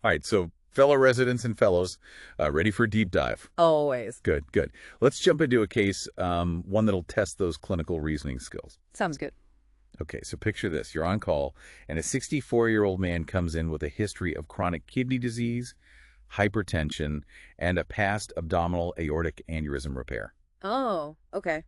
All right, so fellow residents and fellows, ready for a deep dive. Always. Good, good. Let's jump into a case, one that'll test those clinical reasoning skills. Sounds good. Okay, so picture this. You're on call, and a 64-year-old man comes in with a history of chronic kidney disease, hypertension, and a past abdominal aortic aneurysm repair. Oh, okay.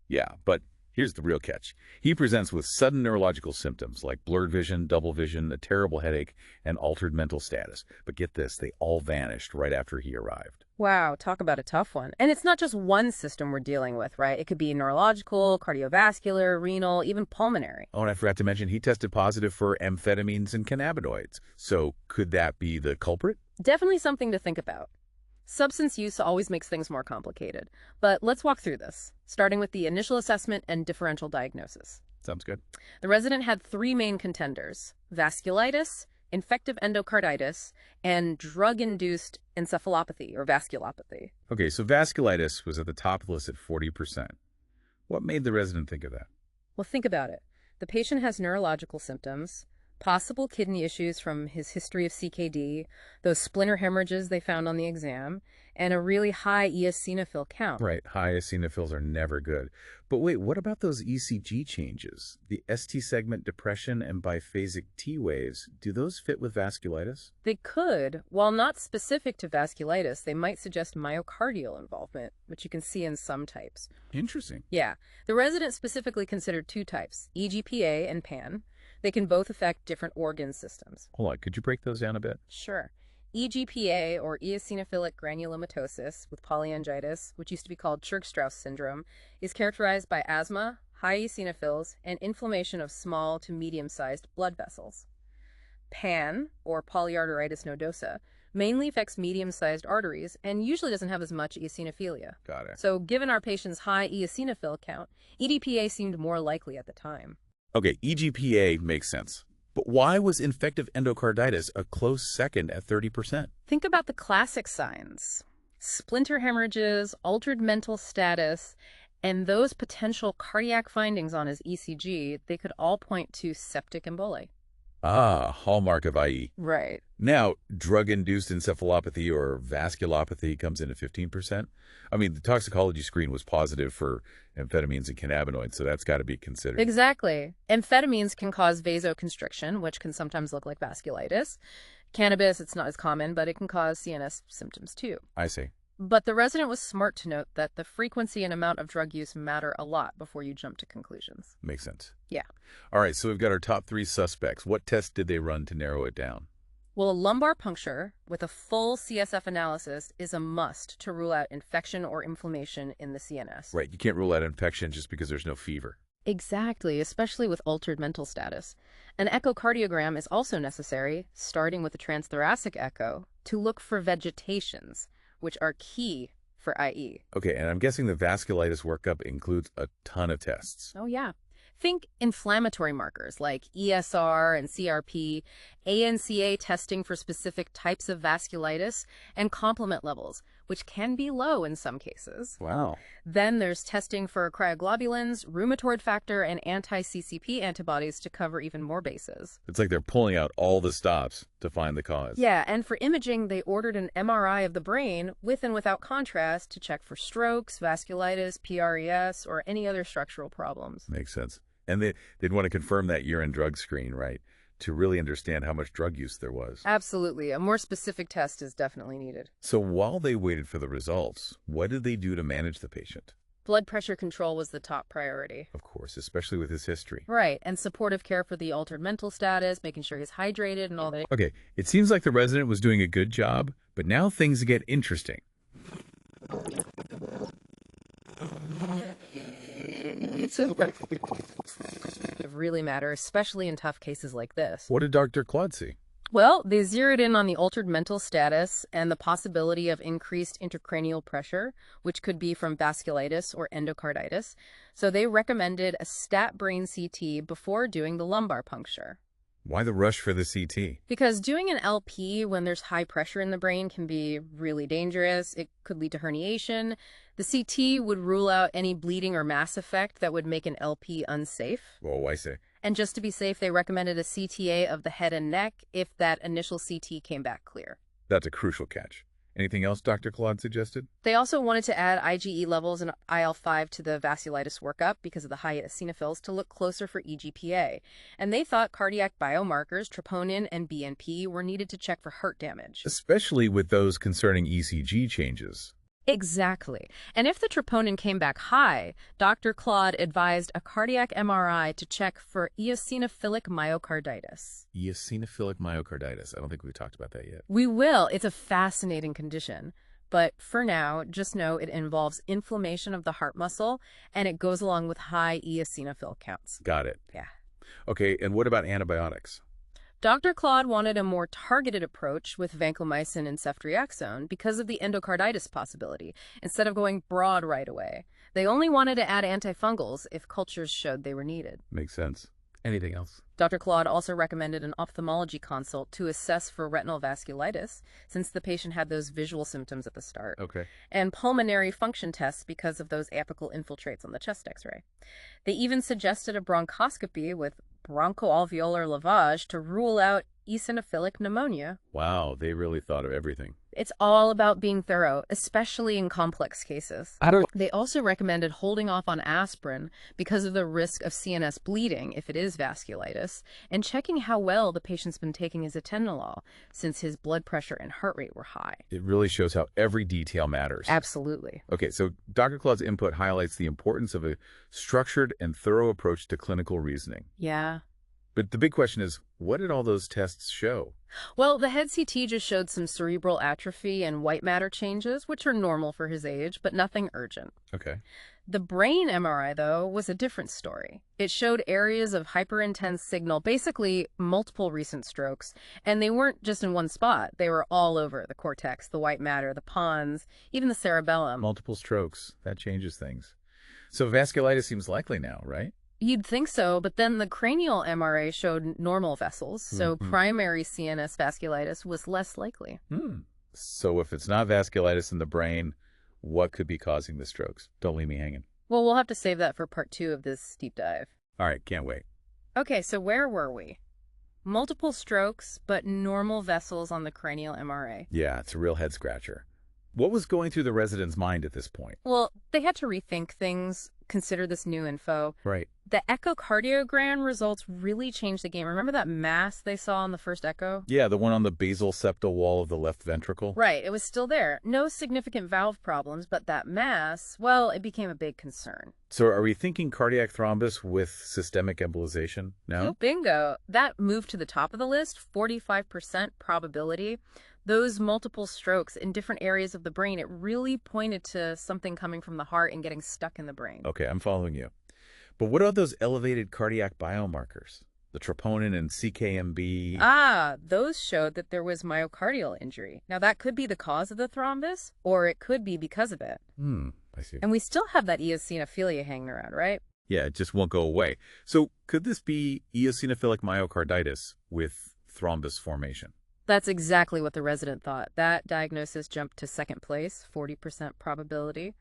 Yeah, but here's the real catch. He presents with sudden neurological symptoms like blurred vision, double vision, a terrible headache, and altered mental status. But get this, they all vanished right after he arrived. Wow, talk about a tough one. And it's not just one system we're dealing with, right? It could be neurological, cardiovascular, renal, even pulmonary. Oh, and I forgot to mention, he tested positive for amphetamines and cannabinoids. So could that be the culprit? Definitely something to think about. Substance use always makes things more complicated. But let's walk through this, starting with the initial assessment and differential diagnosis. Sounds good. The resident had three main contenders: vasculitis, infective endocarditis, and drug-induced encephalopathy or vasculopathy. Okay, so vasculitis was at the top of the list at 40%. What made the resident think of that? Well, think about it. The patient has neurological symptoms, possible kidney issues from his history of CKD, those splinter hemorrhages they found on the exam, and a really high eosinophil count. Right, high eosinophils are never good. But wait, what about those ECG changes? The ST segment depression and biphasic T waves, do those fit with vasculitis? They could. While not specific to vasculitis, they might suggest myocardial involvement, which you can see in some types. Interesting. Yeah. The resident specifically considered two types, EGPA and PAN. They can both affect different organ systems. Hold on, could you break those down a bit? Sure. EGPA, or eosinophilic granulomatosis with polyangiitis, which used to be called Churg-Strauss syndrome, is characterized by asthma, high eosinophils, and inflammation of small to medium-sized blood vessels. PAN, or polyarteritis nodosa, mainly affects medium-sized arteries and usually doesn't have as much eosinophilia. Got it. So given our patient's high eosinophil count, EGPA seemed more likely at the time. Okay, EGPA makes sense. But why was infective endocarditis a close second at 30%? Think about the classic signs: splinter hemorrhages, altered mental status, and those potential cardiac findings on his ECG. They could all point to septic emboli. Ah, hallmark of IE. Right. Now, drug-induced encephalopathy or vasculopathy comes in at 15%. I mean, the toxicology screen was positive for amphetamines and cannabinoids, so that's got to be considered. Exactly. Amphetamines can cause vasoconstriction, which can sometimes look like vasculitis. Cannabis, it's not as common, but it can cause CNS symptoms too. I see. But the resident was smart to note that the frequency and amount of drug use matter a lot before you jump to conclusions. Makes sense. Yeah. All right, so we've got our top three suspects. What tests did they run to narrow it down? Well, a lumbar puncture with a full CSF analysis is a must to rule out infection or inflammation in the CNS. Right, you can't rule out infection just because there's no fever. Exactly, especially with altered mental status. An echocardiogram is also necessary, starting with a transthoracic echo, to look for vegetations, which are key for IE. Okay, and I'm guessing the vasculitis workup includes a ton of tests. Oh, yeah. Think inflammatory markers like ESR and CRP, ANCA testing for specific types of vasculitis, and complement levels, which can be low in some cases. Wow. Then there's testing for cryoglobulins, rheumatoid factor, and anti-CCP antibodies to cover even more bases. It's like they're pulling out all the stops to find the cause. Yeah, and for imaging, they ordered an MRI of the brain with and without contrast to check for strokes, vasculitis, PRES, or any other structural problems. Makes sense. And they'd want to confirm that urine drug screen, right, to really understand how much drug use there was. Absolutely. A more specific test is definitely needed. So while they waited for the results, what did they do to manage the patient? Blood pressure control was the top priority. Of course, especially with his history. Right, and supportive care for the altered mental status, making sure he's hydrated and all that. Okay, it seems like the resident was doing a good job, but now things get interesting. It really matters, especially in tough cases like this. What did Dr. Claude see? Well, they zeroed in on the altered mental status and the possibility of increased intracranial pressure, which could be from vasculitis or endocarditis. So they recommended a stat brain CT before doing the lumbar puncture. Why the rush for the CT? Because doing an LP when there's high pressure in the brain can be really dangerous. It could lead to herniation. The CT would rule out any bleeding or mass effect that would make an LP unsafe. Oh, I see. And just to be safe, they recommended a CTA of the head and neck if that initial CT came back clear. That's a crucial catch. Anything else Dr. Claude suggested? They also wanted to add IgE levels and IL-5 to the vasculitis workup because of the high eosinophils to look closer for eGPA. And they thought cardiac biomarkers, troponin and BNP, were needed to check for heart damage. Especially with those concerning ECG changes. Exactly. And if the troponin came back high, Dr. Claude advised a cardiac MRI to check for eosinophilic myocarditis. Eosinophilic myocarditis. I don't think we've talked about that yet. We will. It's a fascinating condition. But for now, just know it involves inflammation of the heart muscle, and it goes along with high eosinophil counts. Got it. Yeah. Okay, and what about antibiotics? Dr. Claude wanted a more targeted approach with vancomycin and ceftriaxone because of the endocarditis possibility, instead of going broad right away. They only wanted to add antifungals if cultures showed they were needed. Makes sense. Anything else? Dr. Claude also recommended an ophthalmology consult to assess for retinal vasculitis, since the patient had those visual symptoms at the start. Okay. And pulmonary function tests because of those apical infiltrates on the chest x-ray. They even suggested a bronchoscopy with bronchoalveolar lavage to rule out eosinophilic pneumonia. Wow, they really thought of everything. It's all about being thorough, especially in complex cases. They also recommended holding off on aspirin because of the risk of CNS bleeding if it is vasculitis, and checking how well the patient's been taking his atenolol, since his blood pressure and heart rate were high. It really shows how every detail matters. Absolutely. Okay, so Dr. Claude's input highlights the importance of a structured and thorough approach to clinical reasoning. Yeah. But the big question is, what did all those tests show? Well, the head CT just showed some cerebral atrophy and white matter changes, which are normal for his age, but nothing urgent. Okay. The brain MRI, though, was a different story. It showed areas of hyperintense signal, basically multiple recent strokes, and they weren't just in one spot. They were all over the cortex, the white matter, the pons, even the cerebellum. Multiple strokes. That changes things. So vasculitis seems likely now, right? You'd think so, but then the cranial MRA showed normal vessels, so primary CNS vasculitis was less likely. So if it's not vasculitis in the brain, what could be causing the strokes? Don't leave me hanging. Well, we'll have to save that for part 2 of this deep dive. All right, can't wait. Okay, so where were we? Multiple strokes, but normal vessels on the cranial MRA. Yeah, it's a real head scratcher. What was going through the resident's mind at this point? Well, they had to rethink things, consider this new info. Right. The echocardiogram results really changed the game. Remember that mass they saw on the first echo? Yeah, the one on the basal septal wall of the left ventricle? Right, it was still there. No significant valve problems, but that mass, well, it became a big concern. So are we thinking cardiac thrombus with systemic embolization now? Oh, bingo. That moved to the top of the list, 45% probability. Those multiple strokes in different areas of the brain, it really pointed to something coming from the heart and getting stuck in the brain. Okay, I'm following you. But what are those elevated cardiac biomarkers? The troponin and CKMB? Ah, those showed that there was myocardial injury. Now, that could be the cause of the thrombus, or it could be because of it. I see. And we still have that eosinophilia hanging around, right? Yeah, it just won't go away. So could this be eosinophilic myocarditis with thrombus formation? That's exactly what the resident thought. That diagnosis jumped to second place, 40% probability.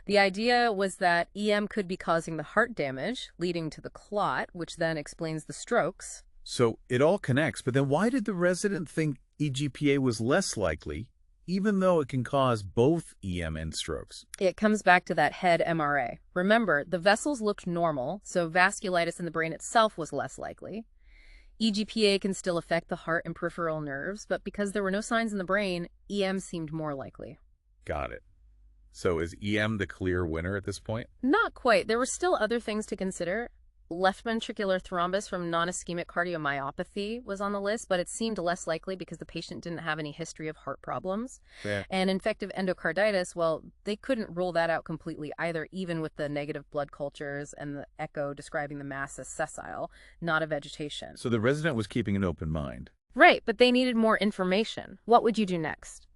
The idea was that EM could be causing the heart damage, leading to the clot, which then explains the strokes. So it all connects, but then why did the resident think eGPA was less likely, even though it can cause both EM and strokes? It comes back to that head MRA. Remember, the vessels looked normal, so vasculitis in the brain itself was less likely. eGPA can still affect the heart and peripheral nerves, but because there were no signs in the brain, EM seemed more likely. Got it. So is EM the clear winner at this point? Not quite. There were still other things to consider. Left ventricular thrombus from non-ischemic cardiomyopathy was on the list, but it seemed less likely because the patient didn't have any history of heart problems. Yeah. And infective endocarditis, well, they couldn't rule that out completely either, even with the negative blood cultures and the echo describing the mass as sessile, not a vegetation. So the resident was keeping an open mind. Right, but they needed more information. What would you do next?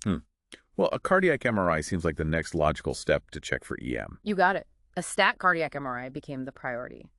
Well, a cardiac MRI seems like the next logical step to check for EM. You got it. A stat cardiac MRI became the priority.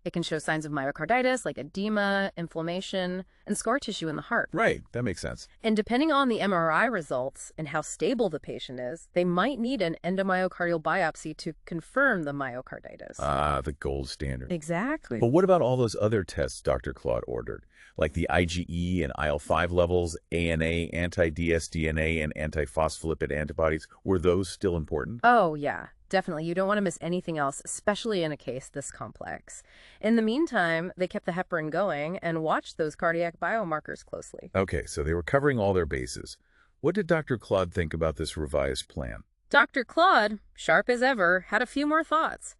It can show signs of myocarditis like edema, inflammation, and scar tissue in the heart. Right, that makes sense. And depending on the MRI results and how stable the patient is, they might need an endomyocardial biopsy to confirm the myocarditis. Ah, the gold standard. Exactly. But what about all those other tests Dr. Claude ordered, like the IgE and IL-5 levels, ANA, anti-dsDNA, and antiphospholipid antibodies? Were those still important? Oh, yeah. Definitely. You don't want to miss anything else, especially in a case this complex. In the meantime, they kept the heparin going and watched those cardiac biomarkers closely. Okay, so they were covering all their bases. What did Dr. Claude think about this revised plan? Dr. Claude, sharp as ever, had a few more thoughts.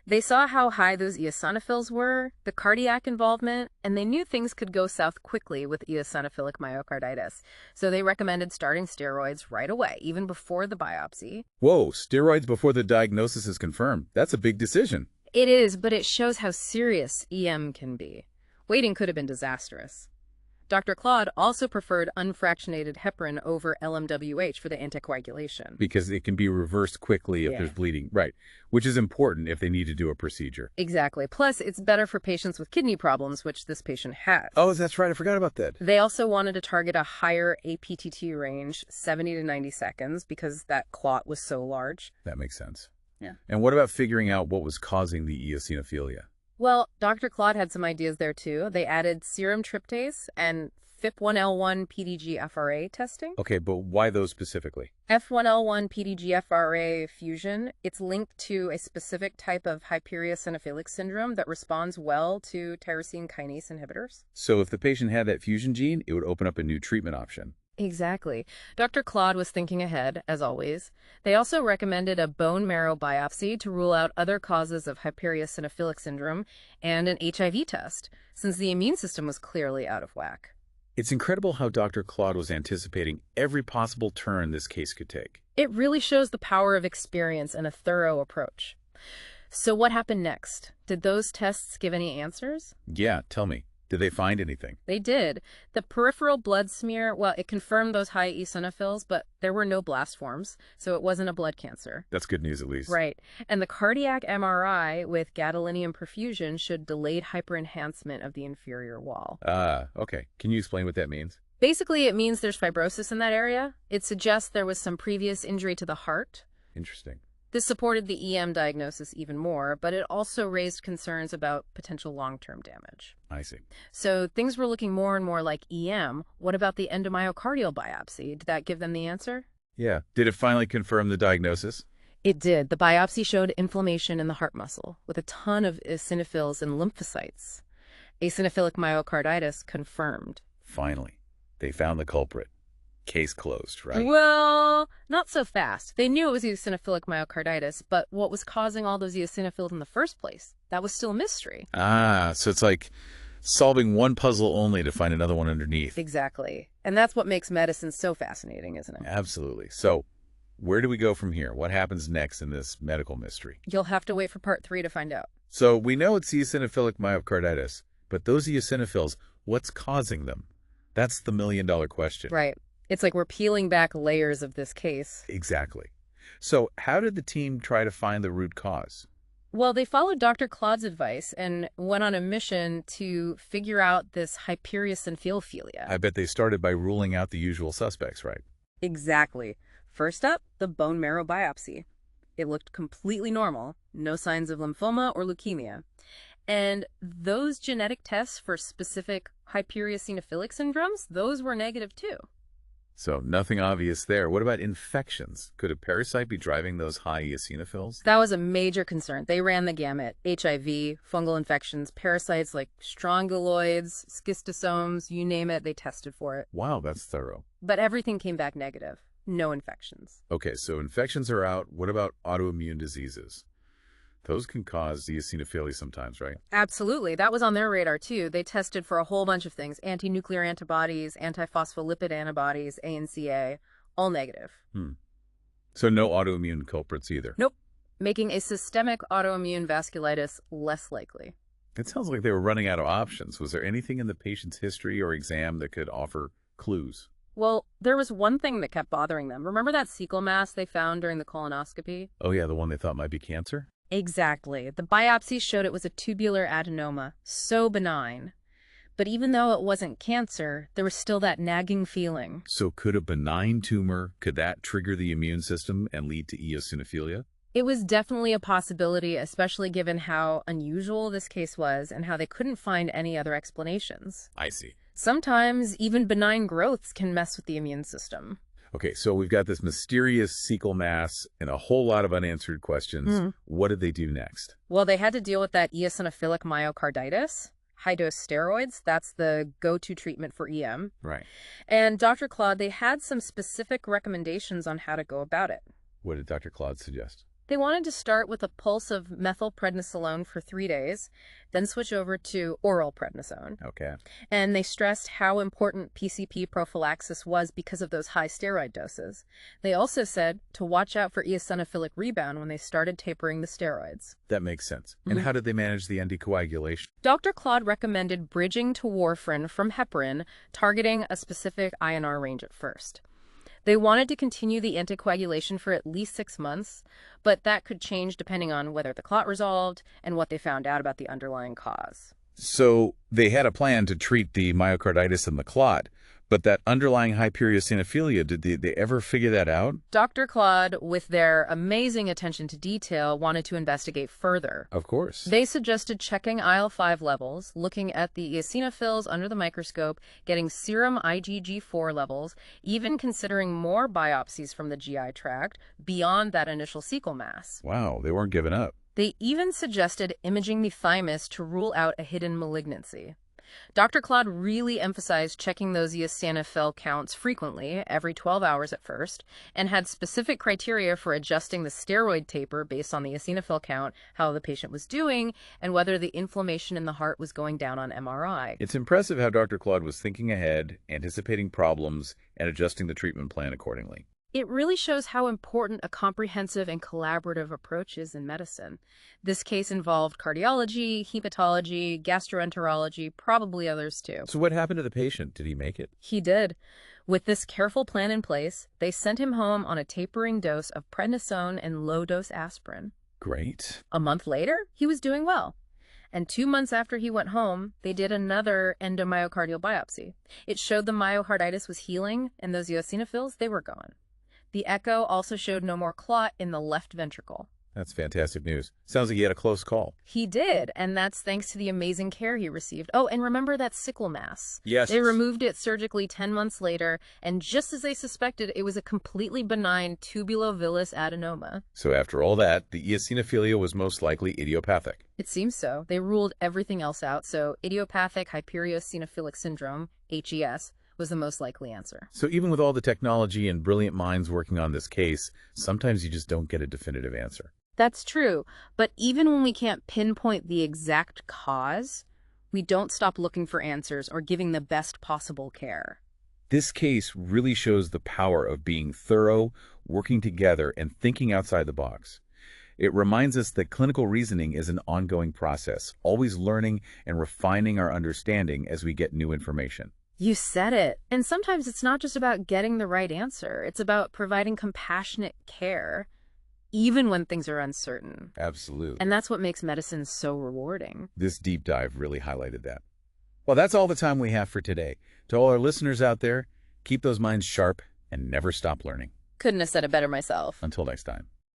They saw how high those eosinophils were, the cardiac involvement, and they knew things could go south quickly with eosinophilic myocarditis. So they recommended starting steroids right away, even before the biopsy. Whoa, steroids before the diagnosis is confirmed. That's a big decision. It is, but it shows how serious EM can be. Waiting could have been disastrous. Dr. Claude also preferred unfractionated heparin over LMWH for the anticoagulation. Because it can be reversed quickly if there's bleeding. Right, which is important if they need to do a procedure. Exactly. Plus, it's better for patients with kidney problems, which this patient has. Oh, that's right. I forgot about that. They also wanted to target a higher APTT range, 70 to 90 seconds, because that clot was so large. That makes sense. Yeah. And what about figuring out what was causing the eosinophilia? Well, Dr. Claude had some ideas there, too. They added serum tryptase and FIP1L1 PDGFRA testing. Okay, but why those specifically? F1L1 PDGFRA fusion, it's linked to a specific type of hypereosinophilic syndrome that responds well to tyrosine kinase inhibitors. So if the patient had that fusion gene, it would open up a new treatment option. Exactly. Dr. Claude was thinking ahead, as always. They also recommended a bone marrow biopsy to rule out other causes of hypereosinophilic syndrome and an HIV test, since the immune system was clearly out of whack. It's incredible how Dr. Claude was anticipating every possible turn this case could take. It really shows the power of experience and a thorough approach. So what happened next? Did those tests give any answers? Yeah, tell me. Did they find anything? They did. The peripheral blood smear, well, it confirmed those high eosinophils, but there were no blast forms, so it wasn't a blood cancer. That's good news, at least. Right. And the cardiac MRI with gadolinium perfusion showed delayed hyperenhancement of the inferior wall. Okay. Can you explain what that means? Basically, it means there's fibrosis in that area. It suggests there was some previous injury to the heart. Interesting. This supported the EM diagnosis even more, but it also raised concerns about potential long-term damage. I see. So things were looking more and more like EM. What about the endomyocardial biopsy? Did that give them the answer? Yeah. Did it finally confirm the diagnosis? It did. The biopsy showed inflammation in the heart muscle with a ton of eosinophils and lymphocytes. Eosinophilic myocarditis confirmed. Finally. They found the culprit. Case closed, right? Well, not so fast. They knew it was eosinophilic myocarditis, but what was causing all those eosinophils in the first place? That was still a mystery. So it's like solving one puzzle only to find another one underneath. Exactly. And that's what makes medicine so fascinating, isn't it? Absolutely. So where do we go from here? What happens next in this medical mystery? You'll have to wait for part 3 to find out. So we know it's eosinophilic myocarditis, but those eosinophils, what's causing them? That's the million-dollar question. Right. It's like we're peeling back layers of this case. Exactly. So how did the team try to find the root cause? Well, they followed Dr. Claude's advice and went on a mission to figure out this hypereosinophilophilia. I bet they started by ruling out the usual suspects, right? Exactly. First up, the bone marrow biopsy. It looked completely normal, no signs of lymphoma or leukemia. And those genetic tests for specific hypereosinophilic syndromes, those were negative too. So nothing obvious there. What about infections? Could a parasite be driving those high eosinophils? That was a major concern. They ran the gamut. HIV, fungal infections, parasites like strongyloids, schistosomes, you name it, they tested for it. Wow, that's thorough. But everything came back negative. No infections. Okay, so infections are out. What about autoimmune diseases? Those can cause eosinophilia sometimes, right? Absolutely. That was on their radar, too. They tested for a whole bunch of things. Anti-nuclear antibodies, antiphospholipid antibodies, ANCA, all negative. So no autoimmune culprits either? Nope. Making a systemic autoimmune vasculitis less likely. It sounds like they were running out of options. Was there anything in the patient's history or exam that could offer clues? Well, there was one thing that kept bothering them. Remember that cecal mass they found during the colonoscopy? Oh yeah, the one they thought might be cancer? Exactly. The biopsy showed it was a tubular adenoma, so benign. But even though it wasn't cancer, there was still that nagging feeling. So could a benign tumor, could that trigger the immune system and lead to eosinophilia? It was definitely a possibility, especially given how unusual this case was and how they couldn't find any other explanations. I see. Sometimes even benign growths can mess with the immune system. Okay, so we've got this mysterious cecal mass and a whole lot of unanswered questions. What did they do next? Well, they had to deal with that eosinophilic myocarditis. High-dose steroids, that's the go-to treatment for EM. Right. And Dr. Claude, they had some specific recommendations on how to go about it. What did Dr. Claude suggest? They wanted to start with a pulse of methylprednisolone for 3 days, then switch over to oral prednisone. Okay. And they stressed how important PCP prophylaxis was because of those high steroid doses. They also said to watch out for eosinophilic rebound when they started tapering the steroids. That makes sense. And how did they manage the anticoagulation? Dr. Claude recommended bridging to warfarin from heparin, targeting a specific INR range at first. They wanted to continue the anticoagulation for at least 6 months, but that could change depending on whether the clot resolved and what they found out about the underlying cause. So they had a plan to treat the myocarditis and the clot, but that underlying hypereosinophilia, did they ever figure that out? Dr. Claude, with their amazing attention to detail, wanted to investigate further. Of course. They suggested checking IL-5 levels, looking at the eosinophils under the microscope, getting serum IgG4 levels, even considering more biopsies from the GI tract beyond that initial cecal mass. Wow, they weren't giving up. They even suggested imaging the thymus to rule out a hidden malignancy. Dr. Claude really emphasized checking those eosinophil counts frequently, every 12 hours at first, and had specific criteria for adjusting the steroid taper based on the eosinophil count, how the patient was doing, and whether the inflammation in the heart was going down on MRI. It's impressive how Dr. Claude was thinking ahead, anticipating problems, and adjusting the treatment plan accordingly. It really shows how important a comprehensive and collaborative approach is in medicine. This case involved cardiology, hematology, gastroenterology, probably others too. So what happened to the patient? Did he make it? He did. With this careful plan in place, they sent him home on a tapering dose of prednisone and low-dose aspirin. Great. A month later, he was doing well. And 2 months after he went home, they did another endomyocardial biopsy. It showed the myocarditis was healing, and those eosinophils, they were gone. The echo also showed no more clot in the left ventricle. That's fantastic news. Sounds like he had a close call. He did, and that's thanks to the amazing care he received. Oh, and remember that sickle mass? Yes. They removed it surgically 10 months later, and just as they suspected, it was a completely benign tubulovillous adenoma. So after all that, the eosinophilia was most likely idiopathic. It seems so. They ruled everything else out, so idiopathic hypereosinophilic syndrome, HES, was the most likely answer. So even with all the technology and brilliant minds working on this case, sometimes you just don't get a definitive answer. That's true, but even when we can't pinpoint the exact cause, we don't stop looking for answers or giving the best possible care. This case really shows the power of being thorough, working together, and thinking outside the box. It reminds us that clinical reasoning is an ongoing process, always learning and refining our understanding as we get new information. You said it. And sometimes it's not just about getting the right answer. It's about providing compassionate care, even when things are uncertain. Absolutely. And that's what makes medicine so rewarding. This deep dive really highlighted that. Well, that's all the time we have for today. To all our listeners out there, keep those minds sharp and never stop learning. Couldn't have said it better myself. Until next time.